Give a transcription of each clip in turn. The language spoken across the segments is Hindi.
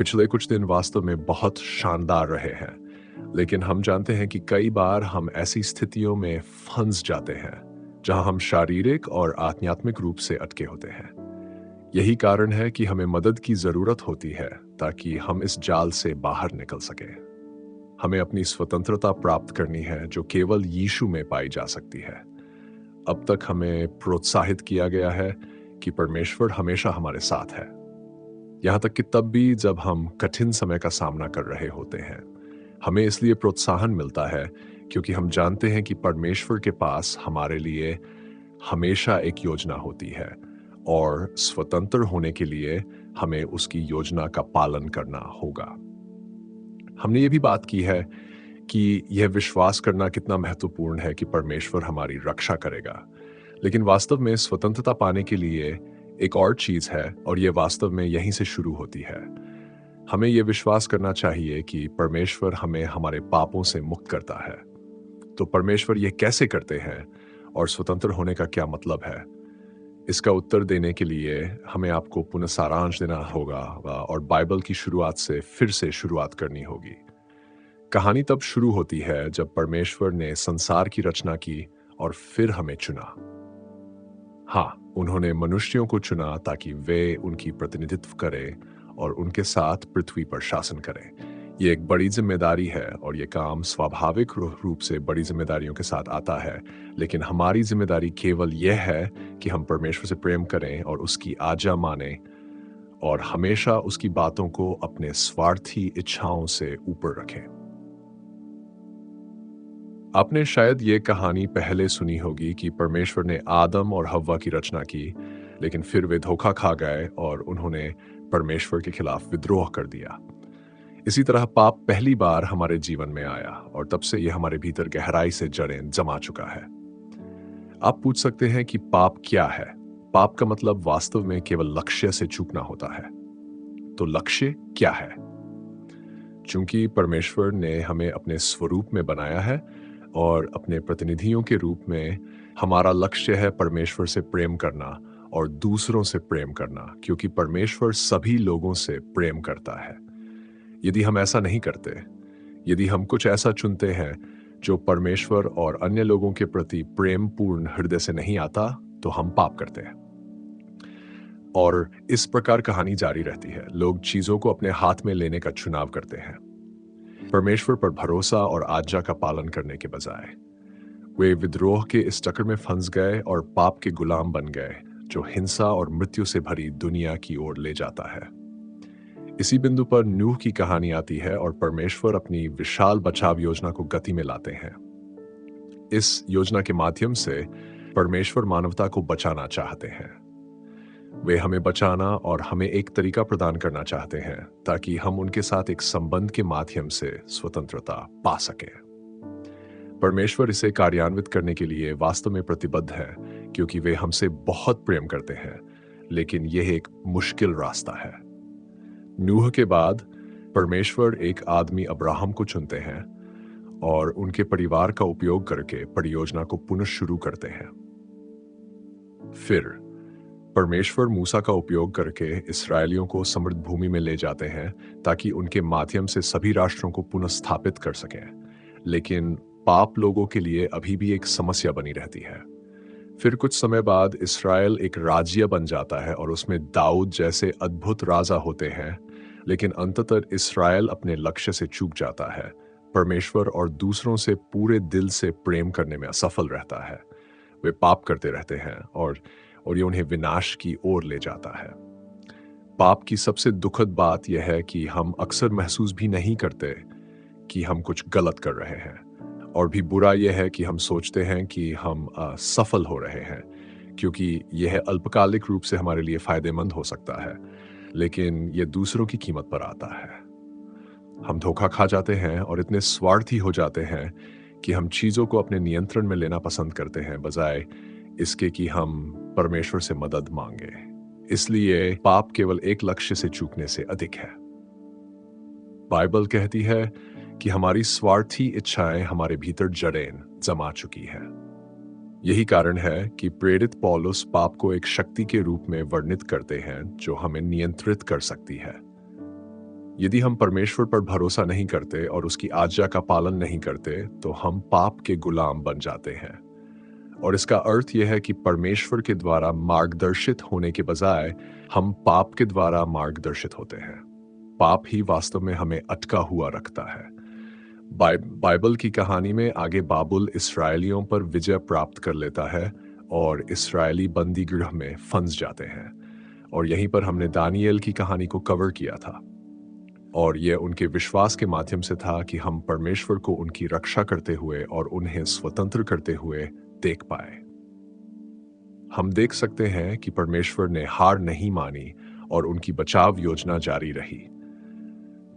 पिछले कुछ दिन वास्तव में बहुत शानदार रहे हैं, लेकिन हम जानते हैं कि कई बार हम ऐसी स्थितियों में फंस जाते हैं, जहां हम शारीरिक और आध्यात्मिक रूप से अटके होते हैं। यही कारण है कि हमें मदद की जरूरत होती है ताकि हम इस जाल से बाहर निकल सकें। हमें अपनी स्वतंत्रता प्राप्त करनी है, जो केवल यीशु में पाई जा सकती है। अब तक हमें प्रोत्साहित किया गया है कि परमेश्वर हमेशा हमारे साथ है, यहाँ तक कि तब भी जब हम कठिन समय का सामना कर रहे होते हैं। हमें इसलिए प्रोत्साहन मिलता है क्योंकि हम जानते हैं कि परमेश्वर के पास हमारे लिए हमेशा एक योजना होती है, और स्वतंत्र होने के लिए हमें उसकी योजना का पालन करना होगा। हमने ये भी बात की है कि यह विश्वास करना कितना महत्वपूर्ण है कि परमेश्वर हमारी रक्षा करेगा। लेकिन वास्तव में स्वतंत्रता पाने के लिए एक और चीज है, और यह वास्तव में यहीं से शुरू होती है। हमें यह विश्वास करना चाहिए कि परमेश्वर हमें हमारे पापों से मुक्त करता है। तो परमेश्वर यह कैसे करते हैं, और स्वतंत्र होने का क्या मतलब है? इसका उत्तर देने के लिए हमें आपको पुनः सारांश देना होगा और बाइबल की शुरुआत से फिर से शुरुआत करनी होगी। कहानी तब शुरू होती है जब परमेश्वर ने संसार की रचना की और फिर हमें चुना। हाँ, उन्होंने मनुष्यों को चुना ताकि वे उनकी प्रतिनिधित्व करें और उनके साथ पृथ्वी पर शासन करें। ये एक बड़ी जिम्मेदारी है, और ये काम स्वाभाविक रूप से बड़ी जिम्मेदारियों के साथ आता है। लेकिन हमारी जिम्मेदारी केवल यह है कि हम परमेश्वर से प्रेम करें और उसकी आज्ञा मानें, और हमेशा उसकी बातों को अपने स्वार्थी इच्छाओं से ऊपर रखें। आपने शायद ये कहानी पहले सुनी होगी कि परमेश्वर ने आदम और हव्वा की रचना की, लेकिन फिर वे धोखा खा गए और उन्होंने परमेश्वर के खिलाफ विद्रोह कर दिया। इसी तरह पाप पहली बार हमारे जीवन में आया, और तब से यह हमारे भीतर गहराई से जड़ें जमा चुका है। आप पूछ सकते हैं कि पाप क्या है? पाप का मतलब वास्तव में केवल लक्ष्य से चूकना होता है। तो लक्ष्य क्या है? चूंकि परमेश्वर ने हमें अपने स्वरूप में बनाया है और अपने प्रतिनिधियों के रूप में, हमारा लक्ष्य है परमेश्वर से प्रेम करना और दूसरों से प्रेम करना, क्योंकि परमेश्वर सभी लोगों से प्रेम करता है। यदि हम ऐसा नहीं करते, यदि हम कुछ ऐसा चुनते हैं जो परमेश्वर और अन्य लोगों के प्रति प्रेम पूर्ण हृदय से नहीं आता, तो हम पाप करते हैं। और इस प्रकार कहानी जारी रहती है। लोग चीजों को अपने हाथ में लेने का चुनाव करते हैं, परमेश्वर पर भरोसा और आज्ञा का पालन करने के बजाय। वे विद्रोह के इस चक्र में फंस गए और पाप के गुलाम बन गए, जो हिंसा और मृत्यु से भरी दुनिया की ओर ले जाता है। इसी बिंदु पर नूह की कहानी आती है, और परमेश्वर अपनी विशाल बचाव योजना को गति में लाते हैं। इस योजना के माध्यम से परमेश्वर मानवता को बचाना चाहते हैं। वे हमें बचाना और हमें एक तरीका प्रदान करना चाहते हैं ताकि हम उनके साथ एक संबंध के माध्यम से स्वतंत्रता पा सकें। परमेश्वर इसे कार्यान्वित करने के लिए वास्तव में प्रतिबद्ध है, क्योंकि वे हमसे बहुत प्रेम करते हैं, लेकिन यह एक मुश्किल रास्ता है। नूह के बाद परमेश्वर एक आदमी अब्राहम को चुनते हैं और उनके परिवार का उपयोग करके परियोजना को पुनः शुरू करते हैं। फिर परमेश्वर मूसा का उपयोग करके इसराइलियों को समृद्ध भूमि में ले जाते हैं ताकि उनके माध्यम से सभी राष्ट्रों को पुनः स्थापित कर सकें। लेकिन पाप लोगों के लिए अभी भी एक समस्या बनी रहती है। फिर कुछ समय बाद इसराइल एक राज्य बन जाता है और उसमें दाऊद जैसे अद्भुत राजा होते हैं, लेकिन अंततः इसराइल अपने लक्ष्य से चूक जाता है। परमेश्वर और दूसरों से पूरे दिल से प्रेम करने में असफल रहता है। वे पाप करते रहते हैं और ये उन्हें विनाश की ओर ले जाता है। पाप की सबसे दुखद बात यह है कि हम अक्सर महसूस भी नहीं करते कि हम कुछ गलत कर रहे हैं, और भी बुरा यह है कि हम सोचते हैं कि हम सफल हो रहे हैं, क्योंकि यह अल्पकालिक रूप से हमारे लिए फायदेमंद हो सकता है, लेकिन यह दूसरों की कीमत पर आता है। हम धोखा खा जाते हैं और इतने स्वार्थी हो जाते हैं कि हम चीजों को अपने नियंत्रण में लेना पसंद करते हैं, बजाय इसके कि हम परमेश्वर से मदद मांगे। इसलिए पाप केवल एक लक्ष्य से चूकने से अधिक है। बाइबल कहती है कि हमारी स्वार्थी इच्छाएं हमारे भीतर जड़ें जमा चुकी है। यही कारण है कि प्रेरित पौलुस पाप को एक शक्ति के रूप में वर्णित करते हैं जो हमें नियंत्रित कर सकती है। यदि हम परमेश्वर पर भरोसा नहीं करते और उसकी आज्ञा का पालन नहीं करते, तो हम पाप के गुलाम बन जाते हैं। और इसका अर्थ यह है कि परमेश्वर के द्वारा मार्गदर्शित होने के बजाय हम पाप के द्वारा मार्गदर्शित होते हैं। पाप ही वास्तव में हमें अटका हुआ रखता है। बाइबल की कहानी में आगे बाबुल इसराइलियों पर विजय प्राप्त कर लेता है और इसराइली बंदी गृह में फंस जाते हैं। और यहीं पर हमने दानिయేल की कहानी को कवर किया था। और यह उनके विश्वास के माध्यम से था कि हम परमेश्वर को उनकी रक्षा करते हुए और उन्हें स्वतंत्र करते हुए देख पाए। हम देख सकते हैं कि परमेश्वर ने हार नहीं मानी और उनकी बचाव योजना जारी रही।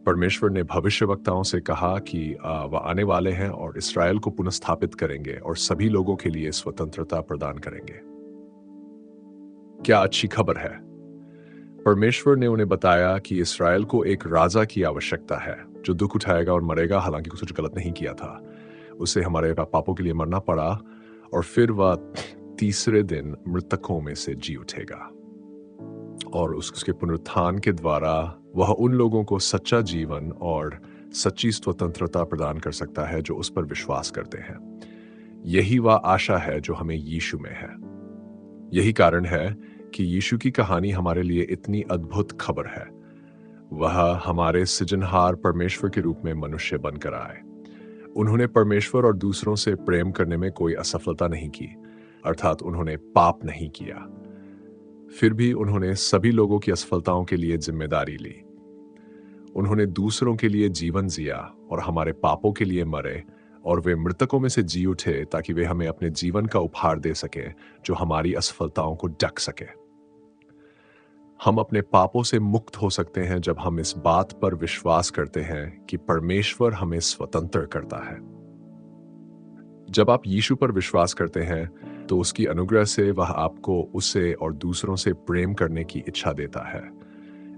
परमेश्वर ने भविष्यवक्ताओं से कहा कि वह आने वाले हैं और इसराइल को पुनर्स्थापित करेंगे और सभी लोगों के लिए स्वतंत्रता प्रदान करेंगे। क्या अच्छी खबर है! परमेश्वर ने उन्हें बताया कि इसराइल को एक राजा की आवश्यकता है जो दुख उठाएगा और मरेगा, हालांकि कुछ गलत नहीं किया था। उसे हमारे पापों के लिए मरना पड़ा और फिर वह तीसरे दिन मृतकों में से जी उठेगा और उसके पुनरुत्थान के द्वारा वह उन लोगों को सच्चा जीवन और सच्ची स्वतंत्रता प्रदान कर सकता है जो उस पर विश्वास करते हैं। यही वह आशा है जो हमें यीशु में है। यही कारण है कि यीशु की कहानी हमारे लिए इतनी अद्भुत खबर है। वह हमारे सृजनहार परमेश्वर के रूप में मनुष्य बनकर आए। उन्होंने परमेश्वर और दूसरों से प्रेम करने में कोई असफलता नहीं की, अर्थात उन्होंने पाप नहीं किया। फिर भी उन्होंने सभी लोगों की असफलताओं के लिए जिम्मेदारी ली। उन्होंने दूसरों के लिए जीवन जिया और हमारे पापों के लिए मरे, और वे मृतकों में से जी उठे ताकि वे हमें अपने जीवन का उपहार दे सके जो हमारी असफलताओं को ढक सके। हम अपने पापों से मुक्त हो सकते हैं जब हम इस बात पर विश्वास करते हैं कि परमेश्वर हमें स्वतंत्र करता है। जब आप यीशु पर विश्वास करते हैं तो उसकी अनुग्रह से वह आपको उसे और दूसरों से प्रेम करने की इच्छा देता है।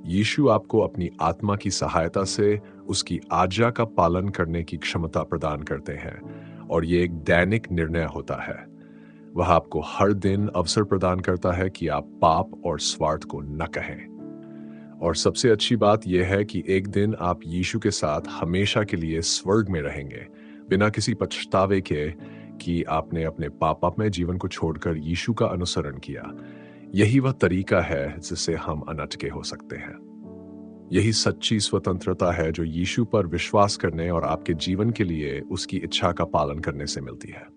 यीशु आपको अपनी आत्मा की सहायता से उसकी आज्ञा का पालन करने की क्षमता प्रदान करते हैं, और ये एक दैनिक निर्णय होता है। वह आपको हर दिन अवसर प्रदान करता है कि आप पाप और स्वार्थ को न कहें। और सबसे अच्छी बात यह है कि एक दिन आप यीशु के साथ हमेशा के लिए स्वर्ग में रहेंगे, बिना किसी पछतावे के कि आपने अपने पापमय जीवन को छोड़कर यीशु का अनुसरण किया। यही वह तरीका है जिससे हम अनटके हो सकते हैं। यही सच्ची स्वतंत्रता है जो यीशु पर विश्वास करने और आपके जीवन के लिए उसकी इच्छा का पालन करने से मिलती है।